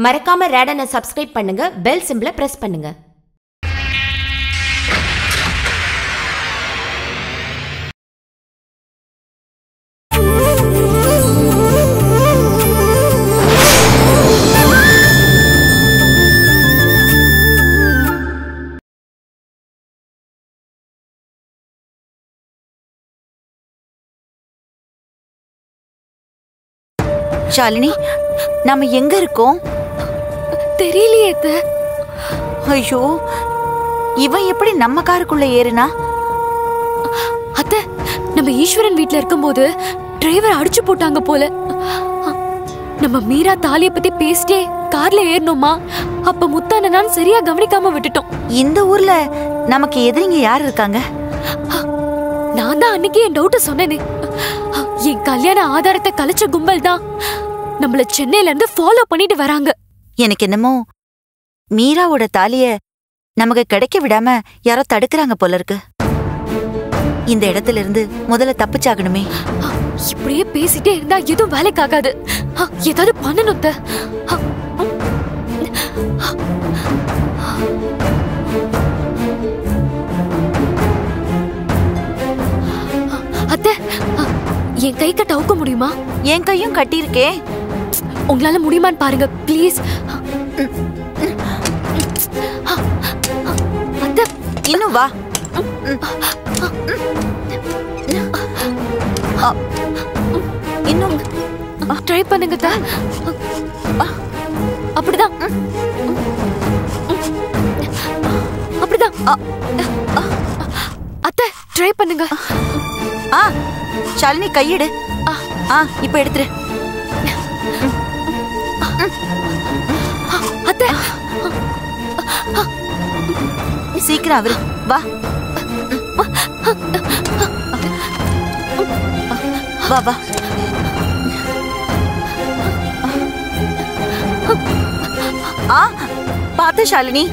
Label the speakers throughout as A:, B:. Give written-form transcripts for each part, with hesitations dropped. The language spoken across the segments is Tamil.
A: மறக்காம ரேடனை சப்ஸ்கிரைப் பண்ணுங்க, பெல் சிம்பிளை பிரஸ் பண்ணுங்க.
B: ஷாலினி, நாம எங்க இருக்கோம்?
C: தெரியலையே.
B: ஐயோ, இவன் எப்படி நம்ம காருக்குள்ள ஏறுனா?
C: அத்தை, நம்ம ஈஸ்வரன் வீட்ல இருக்கும்போது டிரைவர் அடிச்சு போட்டாங்க போல. நம்ம மீரா தாலிய பத்தி பேசிட்டே கார்ல ஏறணுமா, அப்ப முத்தானனான்னு சரியா கவனிக்காம விட்டுட்டோம்.
B: இந்த ஊர்ல நமக்கு எதிரிங்க யார் இருக்காங்க?
C: நான் தான் அன்னைக்கு என் டவுட்ட சொன்னேனே. என் கல்யாண ஆதாரத்தை கலைச்ச கும்பல் தான் நம்மள சென்னையில இருந்து ஃபாலோ பண்ணிட்டு வராங்க.
B: எனக்கு என்னமோ மீராவோட தாலிய நமக்கு கிடைக்க விடாம யாரோ தடுக்கிறாங்க போல இருக்கு. இந்த இடத்துல இருந்து முதல்ல தப்பிச்சாகணுமே.
C: இப்படியே பேசிட்டே இருந்தா எதுவும் வேலைக்கு ஆகாது. ஏதாவது பண்ணணும். அத்தை, என் கை கட்ட அவுக்க முடியுமா?
B: என் கையும் கட்டியிருக்கே.
C: உங்களால முடியுமான்னு பாருங்க ப்ளீஸ். அத்தை,
B: இன்னும் வா. இன்னும்
C: ட்ரை பண்ணுங்க. அப்படிதான் அப்படிதான். அத்தை, ட்ரை பண்ணுங்க.
B: ஷாலினி, கையிடு. இப்ப எடுத்துரு.
C: அத்தை,
B: சீக்கிரம் அவரு வா. வா வா. பாத்து ஷாலினி.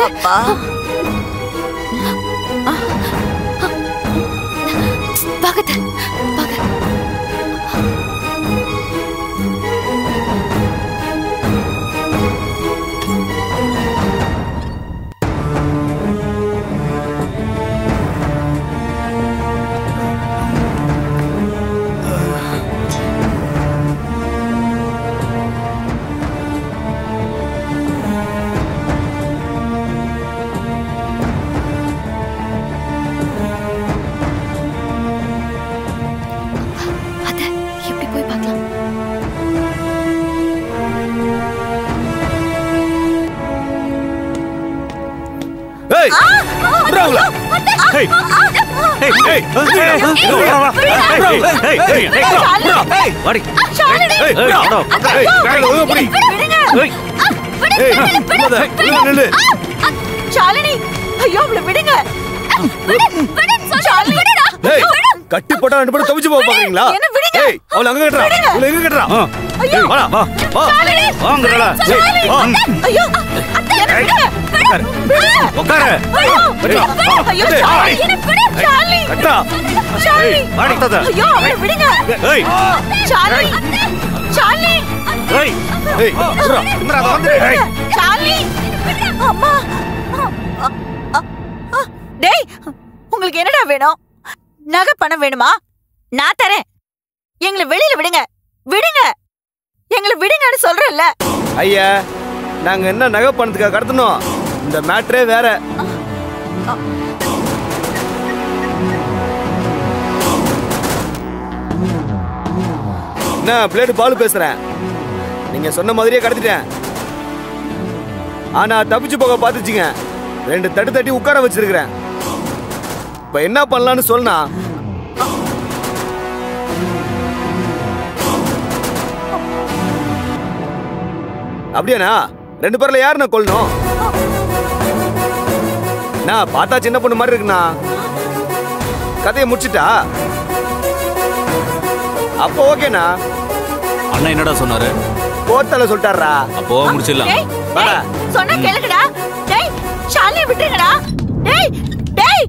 C: அப்பா, பக்கத்து பக்கத்து.
D: கட்டி போட்டா ரெண்டு பேரும் தவிச்சு போக பாக்குறீங்களா? அவளை அங்க கட்டுறா, அவளை எங்க கட்டுறா? வா வா வா வாங்கறடா. ஐயோ உட்காரு. ஐயோ ஷாலினி, ஷாலினி கட்டா. ஷாலினி மாட்டத. ஐயோ அவளை விடுங்க. ஏய் ஷாலினி, ஷாலினி. ஏய் ஏய் புறா இம்ரா வந்து. ஏய்
B: ஷாலினி, அம்மா. டேய், உங்களுக்கு என்னடா வேணும்? நகை பணம் வேணுமா? நான் தரேன். எங்களை வெளியில விடுங்க, விடுங்க, எங்களை விடுங்கன்னு சொல்றேன்ல.
D: ஐயா, நாங்க என்ன நகை பணத்துக்காக கடத்தணும்? இந்த மேட்டரே வேற. என்ன பிளேடு பால் பேசுறேன்? நீங்க சொன்ன மாதிரியே கடத்திட்டேன். ஆனா தப்பிச்சு போக பாத்துச்சுங்க. 2 தட்டு தட்டி உட்கார வச்சிருக்கிறேன். இப்ப என்ன பண்ணலான்னு சொன்னா? அப்படியாண்ணா? 2 பேர்ல யாருண்ணா கொல்லணும்? நான் பார்த்தா சின்ன பொண்ணு மாதிரி இருக்குண்ணா. கதையை முடிச்சுட்டா? அப்போ ஓகேண்ணா.
E: அண்ணா என்னடா சொன்னாரு?
D: கோத்தல சொல்லிட்டாரா?
E: அப்போ முடிச்சிடலாம்.
B: சொன்னா கேளுங்கடா. டேய் ஷாலினி விட்டுங்கடா. டேய் டேய்.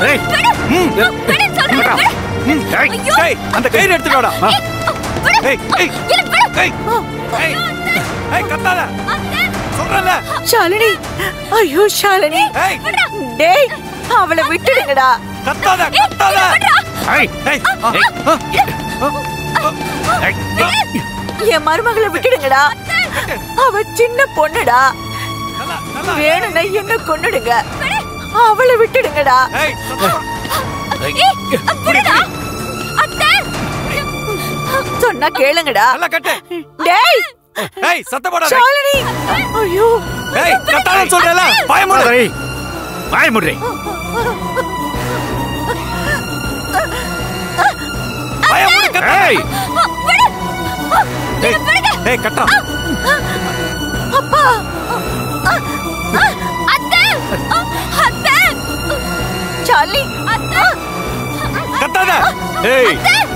E: டேய்.
F: அந்த கயிறு எடுத்துடா. கத்தாத சொல்றல.
D: ஷாலினி, ஐயோ ஷாலினி, டேய் அவளை விட்டுடுங்கடா.
F: கத்தாத கத்தாத.
D: என் மருமகளை விட்டுடுங்கடா. அவ சின்ன பொண்ணுடா. வேணும்னா என்ன கொன்னுடுங்க. அவளை விட்டுடுங்கடா. சொன்னா கேளுங்கடா. டேய்
F: சத்தப்படாத
D: ஷாலினி. ஐயோ
F: கத்தாத சொல்றல. பயமுறை பயமுறை பயமுறை கத்தா. கட்டா.
D: அப்பா சார்லி
F: கத்தாத.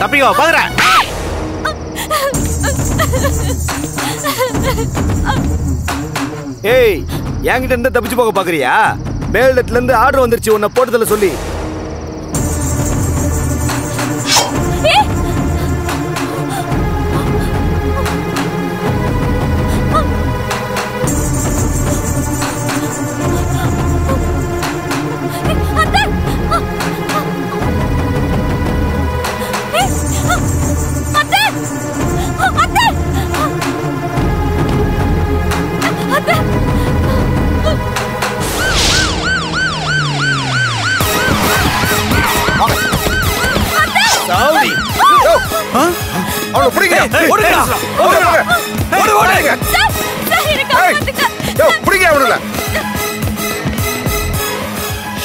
F: தப்பிக்கோ பாதுற. என்கிட்ட இருந்து தப்பிச்சு போக பாக்குறியா? மேலிடத்துல இருந்து ஆர்டர் வந்துருச்சு உன்னை போட்டதுல சொல்லி.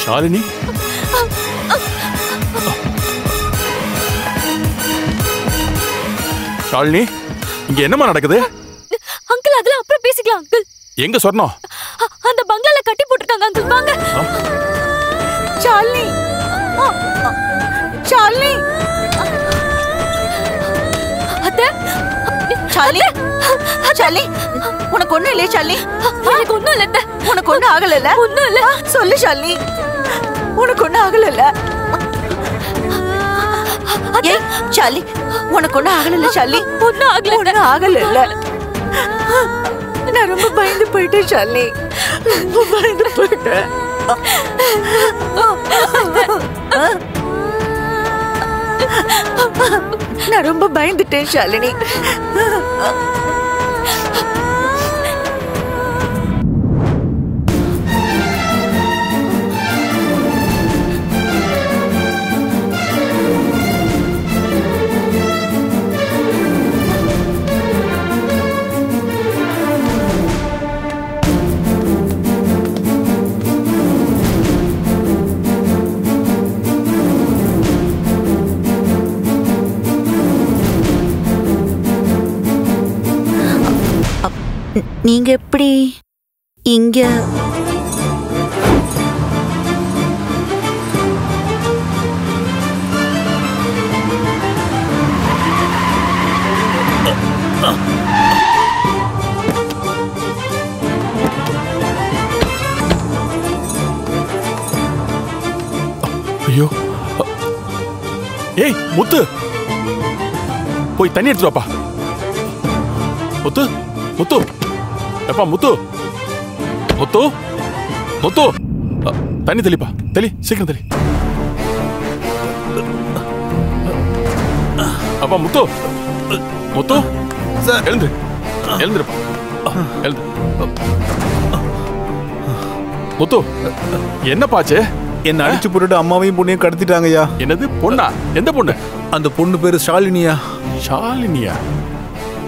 G: ஷாலினி, ஷாலினி, இங்க என்னமா நடக்குது?
C: அங்கிள் அதெல்லாம் அப்புறம் பேசிக்கலாம் அங்கிள்.
G: எங்க சொன்னோம்?
C: அந்த பங்களால கட்டி போட்டுருக்காங்க அங்கிள். வாங்க.
D: சார்லி, சார்லி,
C: அத்தை.
D: சார்லி, சார்லி, உனக்கு ஒண்ணும் இல்லையே சார்லி?
C: எனக்கு ஒண்ணும் இல்ல.
D: உனக்கு ஒண்ணும் ஆகல?
C: ஒண்ணும் இல்ல.
D: சொல்லு சார்லி, உனக்கு ஒண்ணும் ஆகல? ஏய் சார்லி, உனக்கு ஒண்ணும் ஆகல சார்லி?
C: ஒண்ணும் ஆகல.
D: ஒண்ணும் ஆகல. நான் ரொம்ப பயந்து போயிட்டேன் சார்லி. ரொம்ப பயந்து போயிட்டேன். நான் ரொம்ப பயந்துட்டேன் ஷாலினி.
B: நீங்க எப்படி இங்க?
G: ஐயோ, ஏய் முத்து, போய் தண்ணி எடுத்து வாப்பா. முத்து, முத்து, எப்பா முத்து, முத்து, முத்து, தண்ணி தெளிப்பா. தெளி, சீக்கிரம் தெளி. அப்பா முத்து, முத்து, எழுந்து, எழுந்துருப்பா, எழுந்து. முத்து, என்ன பாச்சு?
F: என்ன அடிச்சு போட்டுட்டு அம்மாவையும் பொண்ணையும் கடத்திட்டாங்கய்யா.
G: என்னது பொண்ணா? எந்த பொண்ணு?
F: அந்த பொண்ணு பேரு ஷாலினியா.
G: ஷாலினியா?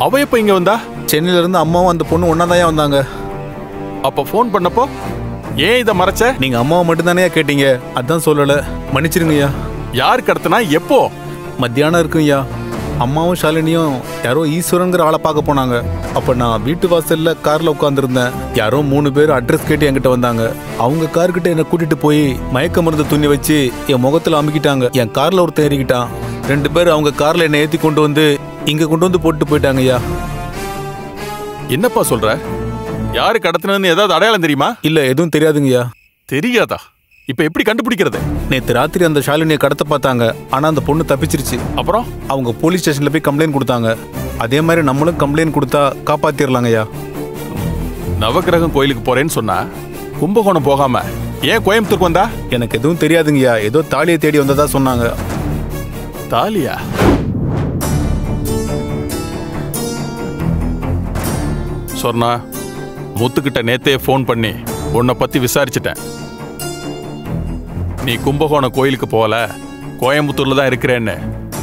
G: அவ எப்ப இங்க வந்தா?
F: சென்னையில இருந்து அம்மாவும் அந்த பொண்ணு ஒன்னாதான் வந்தாங்க.
G: அப்ப போன் பண்ணப்போ ஏன் இத மறைச்ச?
F: நீங்க அம்மாவை மட்டும் தானே கேட்டீங்க, அதான் சொல்லல. மன்னிச்சிருங்கய்யா.
G: யார் கடத்தினா? எப்போ?
F: மத்தியானம் இருக்குங்கய்யா. அம்மாவும் ஷாலினியும் யாரோ ஈஸ்வரங்கிற ஆளை பார்க்க போனாங்க. அப்ப நான் வீட்டு வாசல்ல கார்ல உட்காந்துருந்தேன். யாரோ 3 பேர் அட்ரஸ் கேட்டு என்கிட்ட வந்தாங்க. அவங்க கார்கிட்ட என்ன கூட்டிட்டு போய் மயக்க மருந்து துணி வச்சு என் முகத்துல அமுக்கிட்டாங்க. என் கார்ல ஒருத்தன் ஏறிக்கிட்டான். 2 பேர் அவங்க கார்ல என்ன ஏத்தி கொண்டு வந்து இங்க கொண்டு வந்து போட்டு போயிட்டாங்கய்யா.
G: என்னப்பா சொல்ற? யாரு கடத்தினதுன்னு ஏதாவது அடையாளம் தெரியுமா?
F: இல்ல, எதுவும் தெரியாதுங்கய்யா.
G: தெரியாதா? இப்ப எப்படி கண்டுபிடிக்கிறது?
F: நேத்து ராத்திரி அந்த ஷாலினியை கடத்த பார்த்தாங்க. ஆனா அந்த பொண்ணு தப்பிச்சிருச்சு.
G: அப்புறம்
F: அவங்க போலீஸ் ஸ்டேஷன்ல போய் கம்ப்ளைண்ட் கொடுத்தாங்க. அதே மாதிரி நம்மளும் கம்ப்ளைண்ட் கொடுத்தா காப்பாத்திரலாங்க ஐயா.
G: நவகிரகம் கோயிலுக்கு போறேன்னு சொன்னா கும்பகோணம் போகாம ஏன் கோயம்புத்தூருக்கு வந்தா?
F: எனக்கு எதுவும் தெரியாதுங்கய்யா. ஏதோ தாலியை தேடி வந்ததா சொன்னாங்க.
G: தாலியா? சொன்னா முத்துக்கிட்ட நேத்தே ஃபோன் பண்ணி உன்னை பத்தி விசாரிச்சுட்டேன். நீ கும்பகோணம் கோயிலுக்கு போகல, கோயம்புத்தூர்ல தான் இருக்கிறேன்னு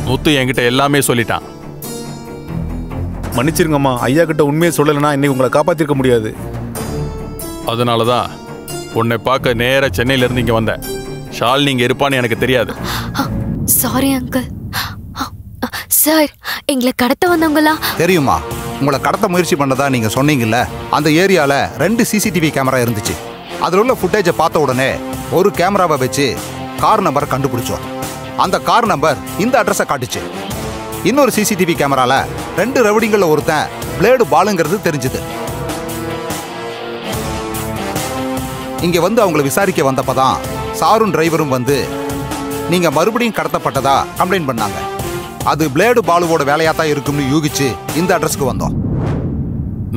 G: முத்து என்கிட்ட எல்லாமே சொல்லிட்டான்.
F: மன்னிச்சிருங்கம்மா, ஐயா கிட்ட உண்மையை சொல்லலைன்னா இன்னைக்கு உங்களை காப்பாத்திருக்க முடியாது.
G: அதனாலதான் உன்னை பார்க்க நேரா சென்னையில இருந்து இங்க வந்தேன். ஷாலினி இங்க இருப்பான்னு எனக்கு தெரியாது.
C: Sorry uncle. சார், எங்களை கடத்த வந்தவங்களா?
H: தெரியுமா? உங்களை கடத்த முயற்சி பண்ணதா நீங்க சொன்னீங்கல்ல, அந்த ஏரியால 2 சிசிடிவி கேமரா இருந்துச்சு. அதுல உள்ள ஃபுட்டேஜை பார்த்த உடனே ஒரு கேமராவை வச்சு கார் நம்பரை கண்டுபிடிச்சோம். அந்த கார் நம்பர் இந்த அட்ரஸை காட்டுச்சு. இன்னொரு சிசிடிவி கேமரால 2 ரவுடிங்கள்ல ஒருத்தன் பிளேடு பாலுங்கிறது தெரிஞ்சுது. இங்க வந்து அவங்களை விசாரிக்க வந்தப்பதான் சாரும் டிரைவரும் வந்து நீங்க மறுபடியும் கடத்தப்பட்டதா கம்ப்ளைண்ட் பண்ணாங்க. அது பிளேடு பாலுவோட வேலையா தான் இருக்கும்னு யூகிச்சு இந்த அட்ரஸ்க்கு வந்தோம்.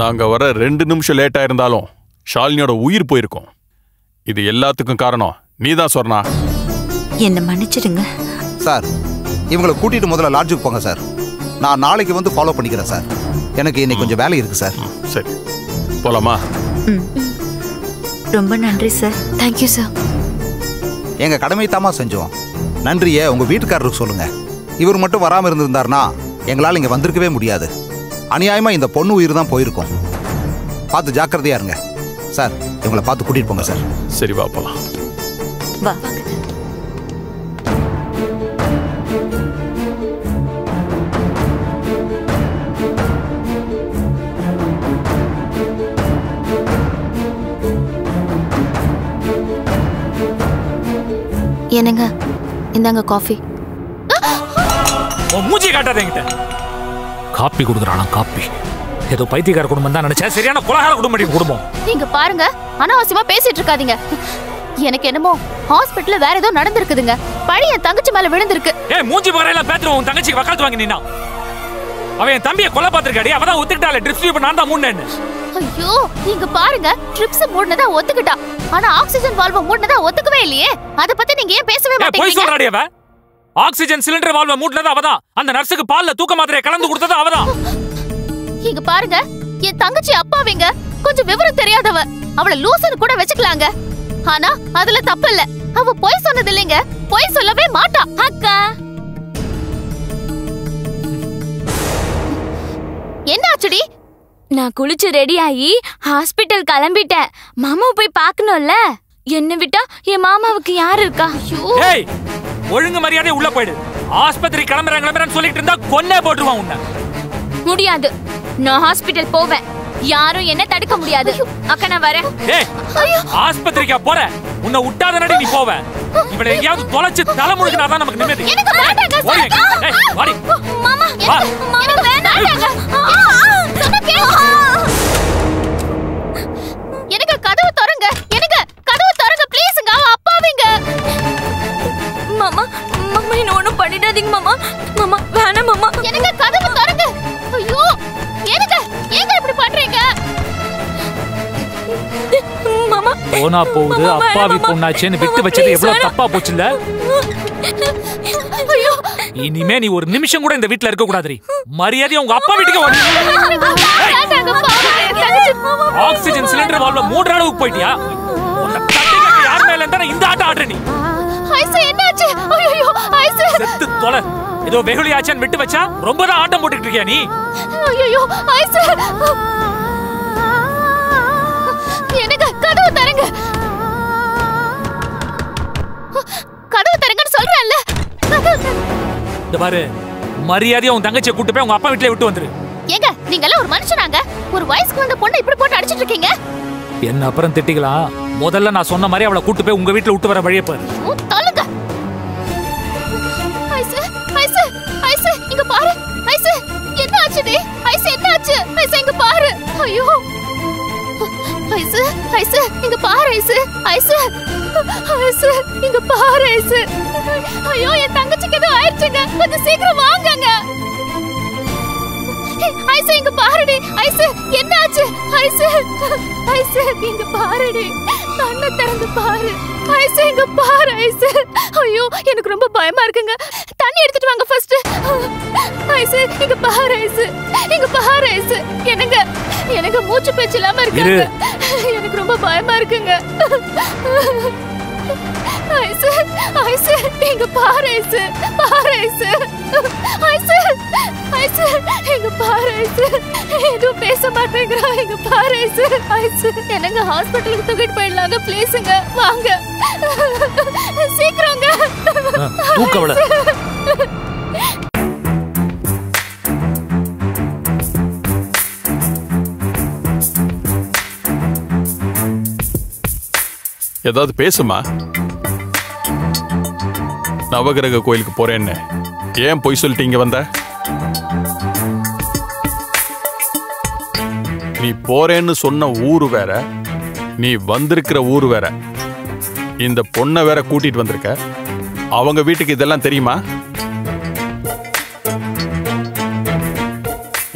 G: நாங்க வர 2 நிமிஷம் லேட்டா இருந்தாலும் ஷாலினியோட உயிர் போயிருக்கும். இது எல்லாத்துக்கும் காரணம் நீதான் சொன்னா.
B: என்ன மன்னிச்சிடுங்க
H: சார். இவங்களை கூட்டிட்டு முதல்ல லாட்ஜுக்கு போங்க சார். நான் நாளைக்கு வந்து ஃபாலோ பண்ணிக்கிறேன் சார். எனக்கு இன்னைக்கு கொஞ்சம் வேலை இருக்கு சார்.
G: சரி, போலாமா?
B: ரொம்ப நன்றி சார்.
C: Thank you sir.
H: எங்க கடமை தாமா செஞ்சோம். நன்றியை உங்க வீட்டுக்காரருக்கு சொல்லுங்க. இவர் மட்டும் வராம இருந்திருந்தாருன்னா எங்களால் இங்க வந்திருக்கவே முடியாது. அநியாயமா இந்த பொண்ணு உயிர் தான் போயிருக்கும். பார்த்து ஜாக்கிரதையா இருங்க சார். இவங்களை பார்த்து கூட்டிட்டு போங்க சார்.
G: சரி, வா போலாம்.
B: வா.
A: என்னங்க, இந்தாங்க காஃபி.
I: மூஞ்சி காட்டாத என்கிட்ட. காப்பி கொடுக்குறானா? காப்பி ஏதோ பைத்தியக்கார குடும்பம் தான் நினைச்சேன். சரியான குலகார குடும்பம்.
A: நீங்க பாருங்க, அனாவசியமா பேசிட்டு இருக்காதீங்க. எனக்கு என்னமோ ஹாஸ்பிடல்ல வேற ஏதோ நடந்திருக்குதுங்க. பழி என் தங்கச்சி மேல விழுந்திருக்கு.
I: மூஞ்சி பகரையெல்லாம் பேத்துருவோம். உன் தங்கச்சிக்கு வக்காலத்து வாங்கி நின்னா அவன் என் தம்பியை கொலை பார்த்திருக்காடி. அவதான் ஒத்துக்கிட்டாலே ட்ரிப்ஸ் டியூப் நான் தான் மூடுனேன்னு.
A: ஐயோ, நீங்க பாருங்க, ட்ரிப்ஸ் மூடுனதா ஒத்துக்கிட்டா. ஆனா ஆக்சிஜன் வால்வ மூடுனதா ஒத்துக்கவே இல்லையே. அத பத்தி நீங்க ஏன் பேசவே மாட்டீங்க?
I: போய் சொல்றாடி அவ. ஆக்சிஜன் சிலிண்டர் வால்வ மூடுனது அவதான். அந்த நர்ஸுக்கு பால்ல தூக்க மாத்திரையை கலந்து கொடுத்தது அவதான்.
A: இங்க பாருங்க, என் தங்கச்சி அப்பாவிங்க கொஞ்சம் விவரம் தெரியாதவ. அவளை லூசுன்னு கூட வச்சுக்கலாங்க. ஆனா அதுல தப்பு இல்ல. அவ பொய் சொன்னது இல்லைங்க. பொய் சொல்லவே மாட்டா. அக்கா, என்ன ஆச்சுடி?
J: நான் குளிச்சு ரெடி ஆகி ஹாஸ்பிட்டல் கிளம்பிட்டேன். மாமாவை போய் பார்க்கணும்ல. என்ன விட்டா என் மாமாவுக்கு யாரு இருக்கா?
I: ஏய், ஒழுங்கு மரியாதை உள்ள போயிடு. ஆஸ்பத்திரி கிளம்புறேன்னு சொல்லிட்டு இருந்தா கொன்னே போட்டுருவான் உன்னை.
J: முடியாது, நான் ஹாஸ்பிட்டல் போவேன். யாரும் என்ன தடுக்க முடியாது. அக்கா, நான் வரேன்.
I: ஏய், ஆஸ்பத்திரிக்கா போற? உன்னை விட்டாத நடி நீ போவ. இவளை எங்கேயாவது தொலைச்சு தலை முழுக்கினா தான் நமக்கு நிம்மதி.
J: மாமா, மாமா வேண்டாங்க.
A: எனக்கு கதவு திறங்க. எனக்கு கதவு திறங்க ப்ளீஸ்ங்க. அப்பாவிங்க.
J: மாமா, மாமா என்ன ஒண்ணும் பண்ணிடாதீங்க மாமா. மாமா வேணாம் மாமா.
A: எனக்கு கதவு திறங்க. ஐயோ, எனக்கு ஏங்க இப்படி பண்றீங்க?
J: மாமா
I: போனா போகுது. அப்பாவி பொண்ணாச்சேன்னு விட்டு வச்சது எவ்வளவு தப்பா போச்சுல்ல. இனிமே நீ ஒரு நிமிஷம் கூட இந்த வீட்டுல இருக்க கூடாது. மரியாதையா உங்க அப்பா வீட்டுக்கு ஓடு. ஆக்சிஜன் சிலிண்டர் வால்வ மூடுற அளவுக்கு போயிட்டியா? யார் மேல இருந்தா இந்த ஆட்டம் ஆடுற நீ?
A: என்னாச்சு? ஐயோ,
I: செத்து தொலை. ஏதோ வெகுளியாச்சான்னு விட்டு வச்சா ரொம்ப தான் ஆட்டம் போட்டுட்டு இருக்கியா நீ?
A: ஐயோ, எனக்கு கதவு தரங்க. கதவு தரங்கன்னு சொல்றேன்ல.
I: இந்த பாரு, மரியாதையா உன் தங்கச்சியை கூட்டு போய் உங்க அப்பா வீட்டுல விட்டு வந்துரு.
A: ஏங்க, நீங்க எல்லாம் ஒரு மனுஷனாங்க? ஒரு வயசுக்கு வந்த பொண்ணை இப்படி போட்டு அடிச்சிட்டு இருக்கீங்க.
I: என்ன அப்புறம் திட்டிக்கலாம். முதல்ல நான் சொன்ன மாதிரி அவளை கூட்டு போய் உங்க வீட்டுல விட்டு வர வழியை பாரு.
A: தள்ளுங்க. இங்க பாரு. என்ன ஆச்சுடி? என்ன ஆச்சு? இங்க பாரு. ஐயோ, ஐசு ஐசு இங்க பாரு ஐசு ஐசு ஐசு இங்க பாரு ஐசு. ஐயோ என் தங்கச்சிக்கு ஏதோ ஆயிடுச்சுங்க, கொஞ்சம் சீக்கிரம் வாங்கங்க. ஐசு இங்க பாருடி. ஐசு என்ன ஆச்சு? ஐசு ஐசு இங்க பாருடி, கண்ணை திறந்து பாரு. ஐசு இங்க பாரு ஐசு. ஐயோ எனக்கு ரொம்ப பயமா இருக்குங்க, தண்ணி எடுத்துட்டு வாங்க ஃபர்ஸ்ட். ஐசு இங்க பாரு ஐசு, இங்க பாரு ஐசு. எனக்கு எனக்கு மூச்சு பேச்சு இல்லாம இருக்குங்க, எனக்கு ரொம்ப பயமா இருக்குங்க. ஐசு ஐசு இங்க பாரு ஐசு, பாரு ஐசு. ஐசு ஐசு இங்க பாரு ஐசு, எதுவும் பேச மாட்டேங்கிறா. இங்க பாரு ஐசு. ஐசு என்னங்க ஹாஸ்பிட்டலுக்கு தூக்கிட்டு போயிடலாங்க ப்ளீஸுங்க, வாங்க சீக்கிரங்க.
K: தூக்கவள
G: ஏதாவது பேசுமா? நவகிரக கோயிலுக்கு போறேன்னு ஏன் பொய் சொல்லிட்டு இங்க வந்த? நீ போறேன்னு சொன்ன ஊரு வேற, நீ வந்திருக்கிற ஊரு வேற. இந்த பொண்ணை வேற கூட்டிட்டு வந்திருக்க. அவங்க வீட்டுக்கு இதெல்லாம் தெரியுமா?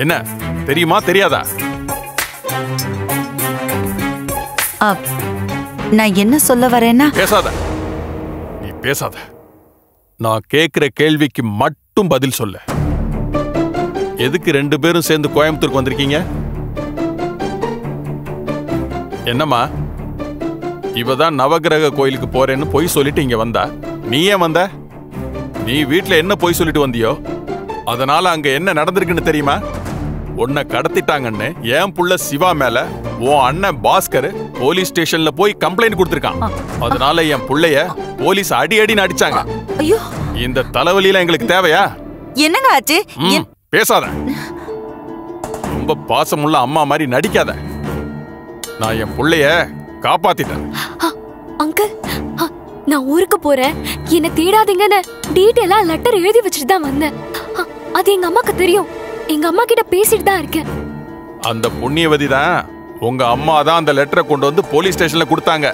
G: என்ன தெரியுமா தெரியாதா?
B: நான் என்ன சொல்ல வரேன்னா,
G: பேசாத, நீ பேசாத. நான் கேக்குற கேள்விக்கு மட்டும் பதில் சொல்லு. எதுக்கு 2 பேரும் சேர்ந்து கோயம்புத்தூருக்கு வந்திருக்கீங்க? என்னம்மா, இவதான் நவகிரக கோயிலுக்கு போறேன்னு பொய் சொல்லிட்டு இங்க வந்தா. நீ ஏன் வந்த? நீ வீட்டுல என்ன பொய் சொல்லிட்டு வந்தியோ அதனால அங்க என்ன நடந்திருக்குன்னு தெரியுமா? உன்னை கடத்திட்டாங்கன்னு என் புள்ள சிவா மேல உன் அண்ணன் பாஸ்கர் போலீஸ் ஸ்டேஷன்ல போய் கம்ப்ளைண்ட் கொடுத்திருக்கான். அதனால என் புள்ளைய போலீஸ் அடி அடின்னு அடிச்சாங்க.
B: ஐயோ,
G: இந்த தலைவலியில எங்களுக்கு தேவையா?
B: என்னங்க ஆச்சு?
G: பேசாத, ரொம்ப பாசமுள்ள அம்மா மாதிரி நடிக்காத. நான் என் புள்ளைய காப்பாத்திட்டேன்.
C: அங்கிள், நான் ஊருக்கு போறேன், என்ன தேடாதீங்கன்னு டீட்டெயிலா லெட்டர் எழுதி வச்சுட்டு தான் வந்தேன். அது எங்க அம்மாக்கு தெரியும், எங்க அம்மா கிட்ட பேசிட்டு தான் இருக்கேன்.
G: அந்த புண்ணியவதி தான் உங்க அம்மா தான் அந்த லெட்டரை கொண்டு வந்து போலீஸ் ஸ்டேஷன்ல கொடுத்தாங்க.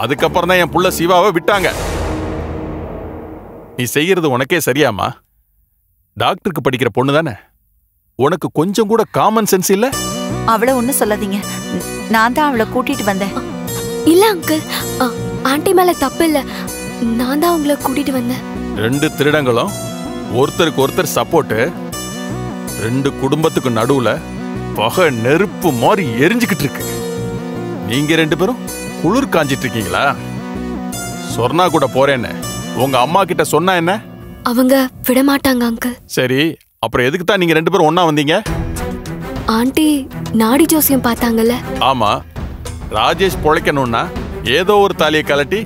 G: அதுக்கப்புறம் தான் என் புள்ள சிவாவை விட்டாங்க. நீ செய்யறது உனக்கே சரியாமா? டாக்டருக்கு படிக்கிற பொண்ணு தானே, உனக்கு கொஞ்சம் கூட காமன் சென்ஸ் இல்ல?
B: அவளை ஒண்ணு சொல்லாதீங்க, நான் தான் அவளை கூட்டிட்டு வந்தேன்.
C: இல்ல அங்கிள், ஆண்டி மேல தப்பு இல்ல, நான் தான் உங்களை கூட்டிட்டு வந்தேன்.
G: 2 திருடங்களும் ஒருத்தருக்கு ஒருத்தர் சப்போர்ட். 2 குடும்பத்துக்கு நடுவுல பகை நெருப்பு மாதிரி எரிஞ்சுக்கிட்டு இருக்கு. நீங்க 2 பேரும் குளிர் காஞ்சிட்டு இருக்கீங்களா? சொர்ணா கூட போறேன்னு உங்க அம்மா கிட்ட சொன்னா என்ன?
C: அவங்க விட மாட்டாங்க அங்கிள்.
G: சரி, அப்புறம் எதுக்கு தான் நீங்க 2 பேரும் ஒண்ணா வந்தீங்க?
C: ஆண்டி நாடி ஜோசியம் பார்த்தாங்கல்ல.
G: ஆமா, ராஜேஷ் பொழைக்கணும்னா ஏதோ ஒரு தாலியை கலட்டி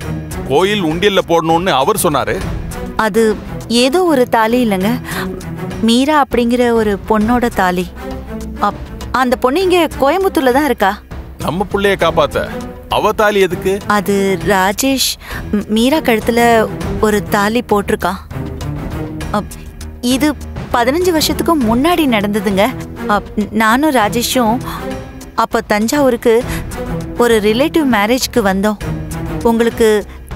G: கோயில் உண்டியல்ல போடணும்னு அவர் சொன்னாரு.
B: அது ஏதோ ஒரு தாலி இல்லைங்க, மீரா அப்படிங்கிற ஒரு பொண்ணோட தாலி. அந்த பொண்ணு இங்க கோயம்புத்தூர்ல தான் இருக்கா.
G: நம்ம புள்ளைய காப்பாத்த அவ தாலி எதுக்கு?
B: அது ராஜேஷ் மீரா கழுத்துல ஒரு தாலி போட்டிருக்கான். இது 15 வருஷத்துக்கு முன்னாடி நடந்ததுங்க. நானும் ராஜேஷும் அப்ப தஞ்சாவூருக்கு ஒரு ரிலேட்டிவ் மேரேஜ்க்கு வந்தோம். உங்களுக்கு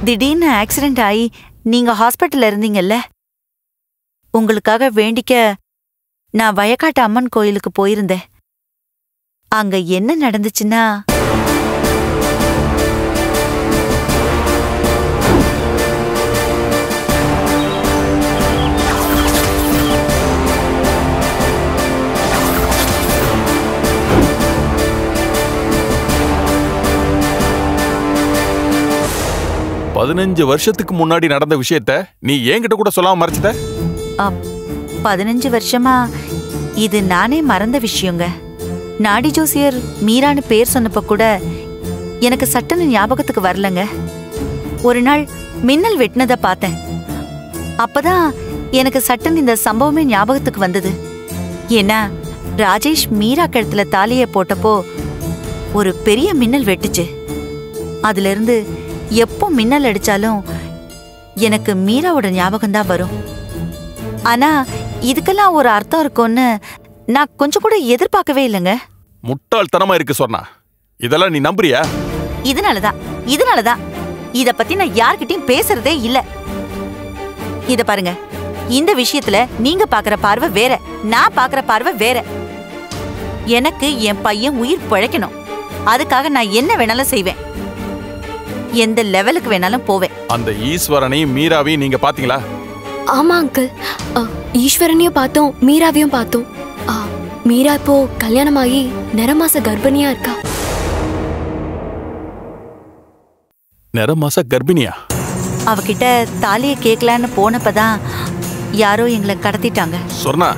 B: திடீர்னு ஆக்சிடென்ட் ஆகி நீங்க ஹாஸ்பிட்டல்ல இருந்தீங்கல்ல, உங்களுக்காக வேண்டிக்க நான் வயக்காட்டு அம்மன் கோயிலுக்கு போயிருந்தேன். அங்க என்ன நடந்துச்சுன்னா,
G: பதினஞ்சு வருஷத்துக்கு முன்னாடி நடந்த விஷயத்த நீ என்கிட்ட கூட சொல்லாம மறைச்சிட்ட?
B: 15 வருஷமா இது நானே மறந்த விஷயங்க. நாடி ஜோசியர் மீரான்னு பேர் சொன்னப்ப கூட எனக்கு சட்டுன்னு ஞாபகத்துக்கு வரலங்க. ஒரு நாள் மின்னல் வெட்டினதை பார்த்தேன். அப்பதான் எனக்கு சட்டுன்னு இந்த சம்பவமே ஞாபகத்துக்கு வந்தது. ஏன்னா ராஜேஷ் மீரா கழுத்துல தாலியை போட்டப்போ ஒரு பெரிய மின்னல் வெட்டுச்சு. அதுல இருந்து எப்போ மின்னல் அடிச்சாலும் எனக்கு மீராவோட ஞாபகம் தான் வரும். ஆனா இதுக்கெல்லாம் ஒரு அர்த்தம் இருக்கும்னு நான் கொஞ்சம் கூட எதிர்பார்க்கவே இல்லைங்க.
G: முட்டாள்தனமா இருக்கு சொன்னா. இதெல்லாம் நீ நம்புறியா?
B: இதனாலதான் இத பத்தி நான் யார்கிட்டயும் பேசுறதே இல்ல. இத பாருங்க, இந்த விஷயத்துல நீங்க பாக்குற பார்வை வேற, நான் பாக்குற பார்வை வேற. எனக்கு என் பையன் உயிர் பிழைக்கணும். அதுக்காக நான் என்ன வேணாலும் செய்வேன், எந்த லெவலுக்கு வேணாலும் போவேன்.
G: அந்த ஈஸ்வரனையும் மீராவையும் நீங்க பாத்தீங்களா?
C: ஆமா அங்கிள், ஈஸ்வரனையும் பார்த்தோம், மீராவையும் பார்த்தோம். மீரா இப்போ கல்யாணமாகி நிறமாச கர்ப்பிணியா இருக்கா.
G: நிறமாச கர்ப்பிணியா?
B: அவகிட்ட தாலியை கேட்கலான்னு போனப்பதான் யாரோ எங்களை கடத்திட்டாங்க.
G: சொன்னா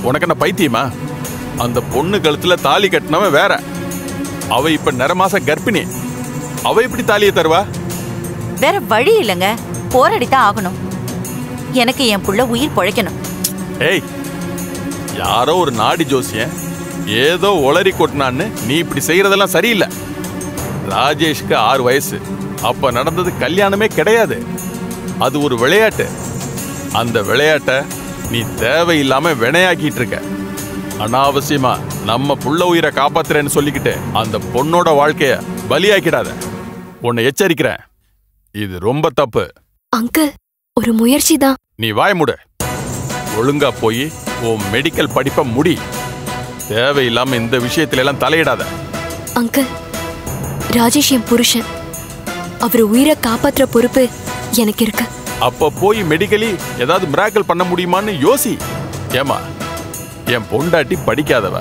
G: உனக்கு என்ன பைத்தியமா? அந்த பொண்ணு கழுத்துல தாலி கட்டினவன் வேற, அவ இப்ப நிறமாச கர்ப்பிணி. அவ எப்படி தாலியை தருவா?
B: வேற வழி இல்லைங்க, போராடித்தான் ஆகணும். எனக்கு என் புள்ள உயிர் பிழைக்கணும்.
G: ஏய், யாரோ ஒரு நாடி ஜோசியன் ஏதோ ஒளறி கொட்டினான்னு நீ இப்படி செய்யறதெல்லாம் சரியில்லை. ராஜேஷ்க்கு 6 வயசு, அப்ப நடந்தது கல்யாணமே கிடையாது. அது ஒரு விளையாட்டு. அந்த விளையாட்டை நீ தேவையில்லாம வினையாக்கிட்டு இருக்க. அனாவசியமா நம்ம புள்ள உயிரை காப்பாத்துறேன்னு சொல்லிக்கிட்டு அந்த பொண்ணோட வாழ்க்கைய பலியாக்கிடாத. உன்னை எச்சரிக்கிறேன், இது ரொம்ப தப்பு.
C: அங்கிள், ஒரு முயற்சி தான்.
G: நீ வாய் மூடு. ஒழுங்கா போய் உன் மெடிக்கல் படிப்பை முடி. தேவையில்லாம இந்த விஷயத்துல எல்லாம் தலையிடாத.
C: அங்கிள், ராஜேஷ் என் புருஷன், அவர் உயிரை காப்பாற்றுற பொறுப்பு எனக்கு இருக்கு.
G: அப்ப போய் மெடிக்கலி ஏதாவது மிராக்கல் பண்ண முடியுமான்னு யோசி. ஏமா, என் பொண்டாட்டி படிக்காதவ,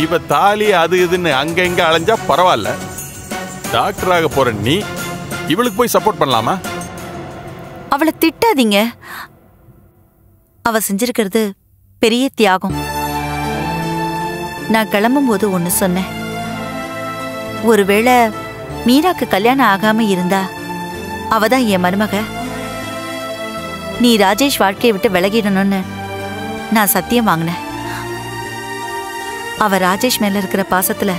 G: இவ தாலி அது இதுன்னு அங்க இங்க அலைஞ்சா பரவாயில்ல. டாக்டராக போற நீ இவளுக்கு போய் சப்போர்ட் பண்ணலாமா?
B: அவளை திட்டாதீங்க. அவ செஞ்சிருக்கிறது பெரிய தியாகம். நான் கிளம்பும் போது ஒண்ணு சொன்னேன். ஒருவேளை மீராக்கு கல்யாணம் ஆகாம இருந்தா அவதான் என் மருமக. நீ ராஜேஷ் வாழ்க்கையை விட்டு விலகிடணும்னு நான் சத்தியம் வாங்கினேன். அவ ராஜேஷ் மேல இருக்கிற பாசத்துல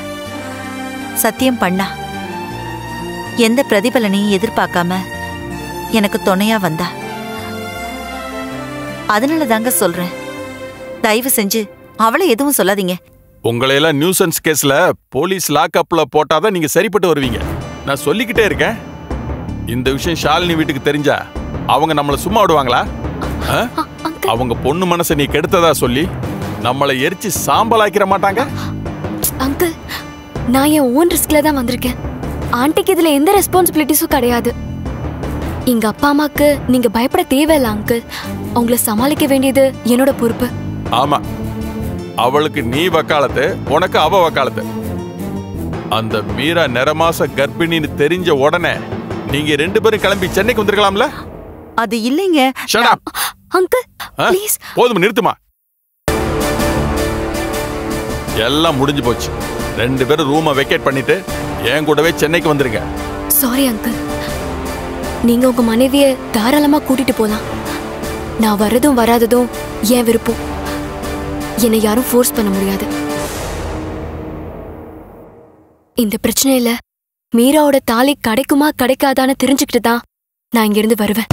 B: சத்தியம் பண்ணா. எந்த பிரதிபலனையும் எதிர்பார்க்காம எனக்கு துணையா வந்தா. அதனால தாங்க சொல்றேன், தயவு செஞ்சு அவளை எதுவும் சொல்லாதீங்க.
G: உங்களையெல்லாம் நியூசன்ஸ் கேஸ்ல போலீஸ் லாக்அப்ல போட்டாதான் நீங்க சரிப்பட்டு வருவீங்க. நான் சொல்லிக்கிட்டே இருக்கேன். இந்த விஷயம் ஷாலினி வீட்டுக்கு தெரிஞ்சா அவங்க நம்மளை சும்மா விடுவாங்களா? அவங்க பொண்ணு மனசை நீ கெடுத்ததா சொல்லி நம்மளை எரிச்சு சாம்பலாக்கிற மாட்டாங்க.
C: அங்கிள், நான் என் ஓன் ரிஸ்க்ல தான் வந்திருக்கேன். ஆண்டிக்கு இதுல எந்த ரெஸ்பான்சிபிலிட்டிஸும் கிடையாது. எங்க அப்பா அம்மாக்கு நீங்க பயப்பட தேவையில்ல அங்கிள். அவங்கள சமாளிக்க வேண்டியது என்னோட பொறுப்பு.
G: ஆமா, அவளுக்கு நீ வக்காலத்து, உனக்கு அவ வக்காலத்து. அந்த மீரா நிறமாச கர்ப்பிணின்னு தெரிஞ்ச உடனே நீங்க 2 பேரும் கிளம்பி சென்னைக்கு வந்திருக்கலாம்ல?
B: அது இல்லைங்க.
G: Shut up.
C: Uncle, please.
G: போதும், நிறுத்துமா. எல்லாம் முடிஞ்சு போச்சு. 2 பேரும் ரூமை வெக்கேட் பண்ணிட்டு என் கூடவே சென்னைக்கு வந்துருங்க.
C: சாரி அங்கிள், நீங்க உங்க மனைவிய தாராளமா கூட்டிட்டு போலாம். நான் வர்றதும் வராததும் என் விருப்பம். என்னை யாரும் ஃபோர்ஸ் பண்ண முடியாது. இந்த பிரச்சனையில மீராவோட தாலி கிடைக்குமா கிடைக்காதான்னு தெரிஞ்சுக்கிட்டு தான் நான் இங்கிருந்து வருவேன்.